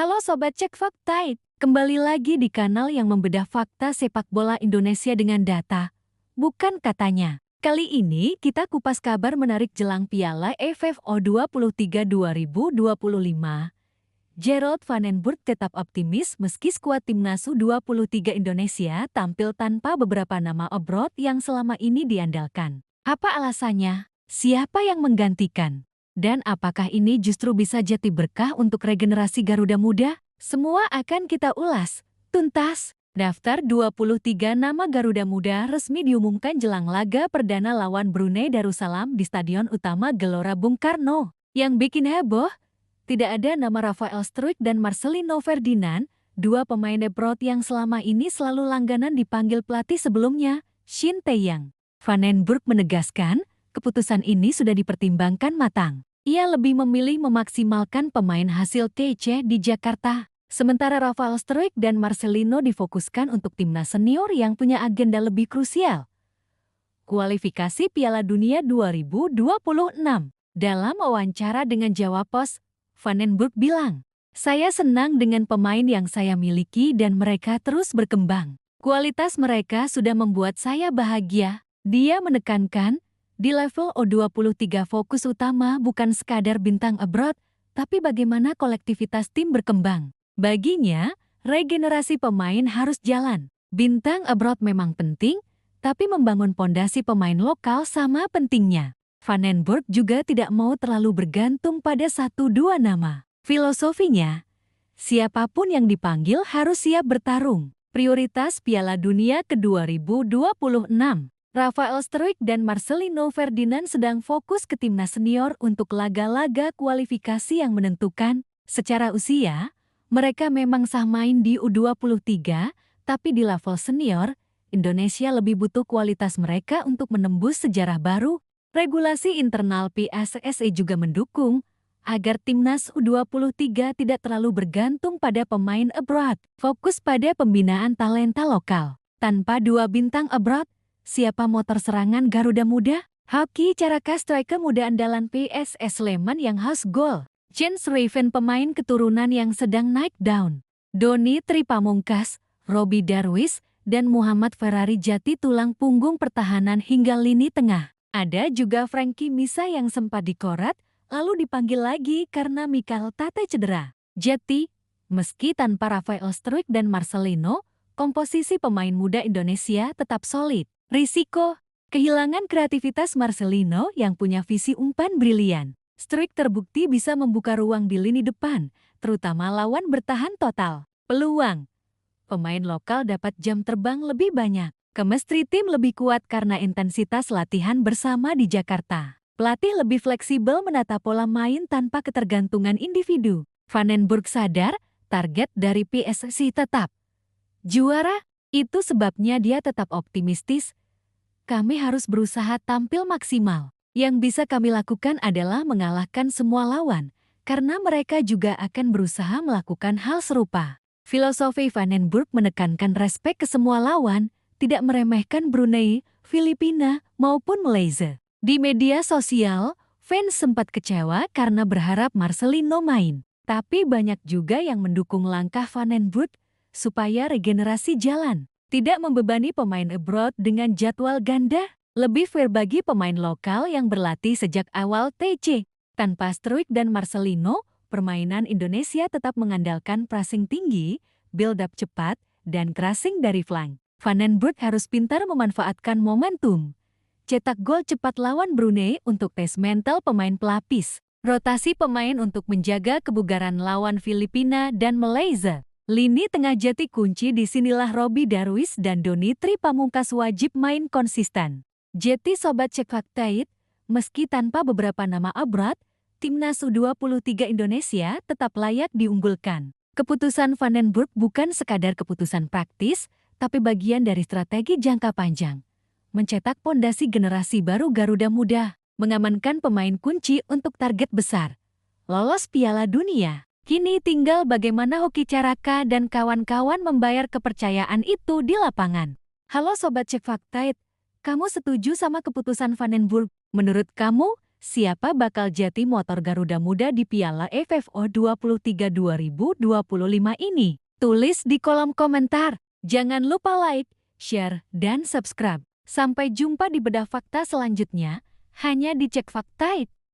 Halo Sobat Cek Fakta, kembali lagi di kanal yang membedah fakta sepak bola Indonesia dengan data, bukan katanya. Kali ini kita kupas kabar menarik jelang Piala AFF U23 2025. Gerald Van den Burg tetap optimis meski skuad timnas U23 Indonesia tampil tanpa beberapa nama abroad yang selama ini diandalkan. Apa alasannya? Siapa yang menggantikan? Dan apakah ini justru bisa jadi berkah untuk regenerasi Garuda Muda? Semua akan kita ulas tuntas. Daftar 23 nama Garuda Muda resmi diumumkan jelang laga perdana lawan Brunei Darussalam di Stadion Utama Gelora Bung Karno. Yang bikin heboh, tidak ada nama Rafael Struijk dan Marcelino Ferdinand, dua pemain abroad yang selama ini selalu langganan dipanggil pelatih sebelumnya, Shin Tae-yong. Van den Burg menegaskan, keputusan ini sudah dipertimbangkan matang. Ia lebih memilih memaksimalkan pemain hasil TC di Jakarta. Sementara Rafael Struijk dan Marcelino difokuskan untuk timnas senior yang punya agenda lebih krusial. Kualifikasi Piala Dunia 2026. Dalam wawancara dengan Jawa Post, Van den Burg bilang, "Saya senang dengan pemain yang saya miliki dan mereka terus berkembang. Kualitas mereka sudah membuat saya bahagia." Dia menekankan, di level U23 fokus utama bukan sekadar bintang abroad, tapi bagaimana kolektivitas tim berkembang. Baginya, regenerasi pemain harus jalan. Bintang abroad memang penting, tapi membangun pondasi pemain lokal sama pentingnya. Van den Burg juga tidak mau terlalu bergantung pada 1-2 nama. Filosofinya, siapapun yang dipanggil harus siap bertarung. Prioritas Piala Dunia ke-2026. Rafael Struijk dan Marcelino Ferdinand sedang fokus ke timnas senior untuk laga-laga kualifikasi yang menentukan. Secara usia, mereka memang sah main di U23, tapi di level senior, Indonesia lebih butuh kualitas mereka untuk menembus sejarah baru. Regulasi internal PSSI juga mendukung agar timnas U23 tidak terlalu bergantung pada pemain abroad, fokus pada pembinaan talenta lokal. Tanpa dua bintang abroad, siapa motor serangan Garuda Muda? Hoki Caraka striker muda andalan PSS Sleman yang haus gol. Jens Raven pemain keturunan yang sedang naik daun. Doni Tri Pamungkas, Robby Darwish, dan Muhammad Ferrari Jati tulang punggung pertahanan hingga lini tengah. Ada juga Frankie Misa yang sempat dikorat, lalu dipanggil lagi karena Mikael Tate cedera. Jati, meski tanpa Rafael Struijk dan Marcelino, komposisi pemain muda Indonesia tetap solid. Risiko, kehilangan kreativitas Marcelino yang punya visi umpan brilian. Struijk terbukti bisa membuka ruang di lini depan, terutama lawan bertahan total. Peluang, pemain lokal dapat jam terbang lebih banyak. Chemistry tim lebih kuat karena intensitas latihan bersama di Jakarta. Pelatih lebih fleksibel menata pola main tanpa ketergantungan individu. Van den Burg sadar, target dari PSSI tetap juara. Itu sebabnya dia tetap optimistis. Kami harus berusaha tampil maksimal. Yang bisa kami lakukan adalah mengalahkan semua lawan, karena mereka juga akan berusaha melakukan hal serupa. Filosofi Van den Burg menekankan respek ke semua lawan, tidak meremehkan Brunei, Filipina, maupun Malaysia. Di media sosial, fans sempat kecewa karena berharap Marcelino main. Tapi banyak juga yang mendukung langkah Van den Burg supaya regenerasi jalan. Tidak membebani pemain abroad dengan jadwal ganda. Lebih fair bagi pemain lokal yang berlatih sejak awal TC. Tanpa Struijk dan Marcelino, permainan Indonesia tetap mengandalkan pressing tinggi, build-up cepat, dan crossing dari flank. Van den Burg harus pintar memanfaatkan momentum. Cetak gol cepat lawan Brunei untuk tes mental pemain pelapis. Rotasi pemain untuk menjaga kebugaran lawan Filipina dan Malaysia. Lini tengah jadi kunci, disinilah Robby Darwish dan Doni Tri Pamungkas wajib main konsisten. Jadi Sobat Cek Fakta, meski tanpa beberapa nama abroad, timnas U23 Indonesia tetap layak diunggulkan. Keputusan Van den Burg bukan sekadar keputusan praktis, tapi bagian dari strategi jangka panjang. Mencetak pondasi generasi baru Garuda Muda, mengamankan pemain kunci untuk target besar. Lolos Piala Dunia. Kini tinggal bagaimana Hoki Caraka dan kawan-kawan membayar kepercayaan itu di lapangan. Halo Sobat Cek Fakta, kamu setuju sama keputusan Van den Burg? Menurut kamu, siapa bakal jadi motor Garuda Muda di Piala AFF U23 2025 ini? Tulis di kolom komentar. Jangan lupa like, share, dan subscribe. Sampai jumpa di bedah fakta selanjutnya, hanya di Cek Fakta.